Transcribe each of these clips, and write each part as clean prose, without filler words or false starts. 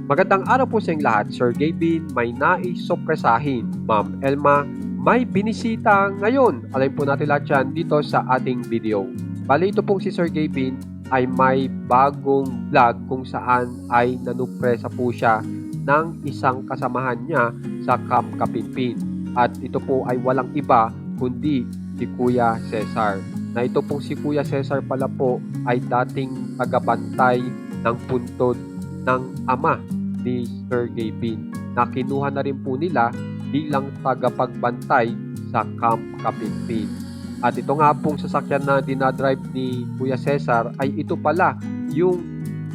Magandang araw po sa inyong lahat, Sir Gavin. May nais sorpresahin, Ma'am Elma. May binisita ngayon. Alamin po natin lahat yan dito sa ating video. Bali ito pong si Sir Gavin ay may bagong vlog kung saan ay nanupresa po siya ng isang kasamahan niya sa Camp Kapinpin. At ito po ay walang iba kundi si Kuya Cesar. Na ito pong si Kuya Cesar pala po ay dating tagabantay ng puntod ng ama ni Sir Gavin na kinuha na rin po nila bilang tagapagbantay sa Camp Kapinpin. At ito nga pong sasakyan na dinadrive ni Kuya Cesar ay ito pala yung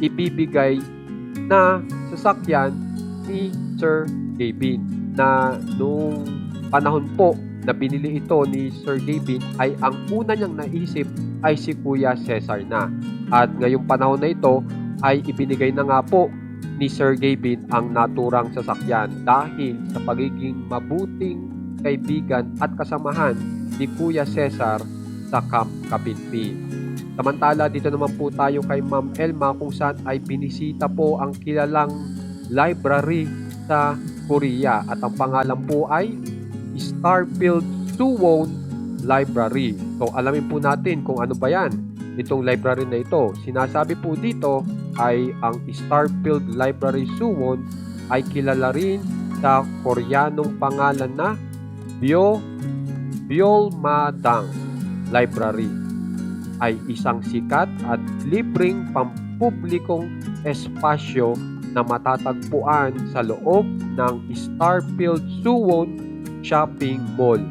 ibibigay na sasakyan ni Sir Gavin na nung panahon po na binili ito ni Sir Gavin ay ang una niyang naisip ay si Kuya Cesar na. At ngayong panahon na ito ay ibinigay na nga po ni Sir Gavin ang naturang sasakyan dahil sa pagiging mabuting kaibigan at kasamahan ni Kuya Cesar sa Camp Kapinpin. Samantala dito naman po tayo kay Ma'am Elma kung saan ay binisita po ang kilalang library sa Korea at ang pangalan po ay Starfield Suwon Library. So alamin po natin kung ano ba yan itong library na ito. Sinasabi po dito ay ang Starfield Library Suwon ay kilala rin sa Koreanong pangalan na Byeolmadang Library. Ay isang sikat at libreng pampublikong espasyo na matatagpuan sa loob ng Starfield Suwon Shopping Mall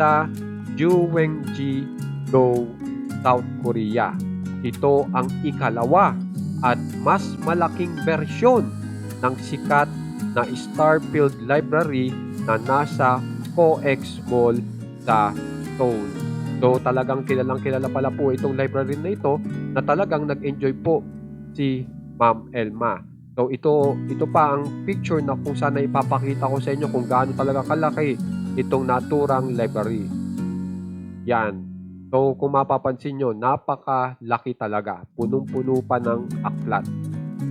sa Gyeonggi-do, South Korea. Ito ang ikalawa at mas malaking bersyon ng sikat na Starfield Library na nasa COEX Mall sa Seoul. So talagang kilalang kilala pala po itong library na ito na talagang nag-enjoy po si Ma'am Elma. So ito pa ang picture na kung saan ipapakita ko sa inyo kung gaano talaga kalaki itong naturang library. Yan. So kung mapapansin nyo, napakalaki talaga. Punong-puno pa ng aklat.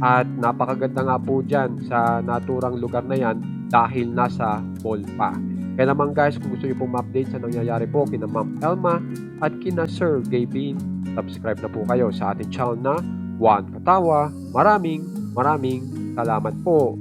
At napakaganda nga po dyan sa naturang lugar na yan dahil nasa mall pa. Kaya naman guys, kung gusto nyo pong ma-update sa nangyayari po kina Ma'am Elma at kina Sir Gavin, subscribe na po kayo sa ating channel na One Katawa. Maraming salamat po.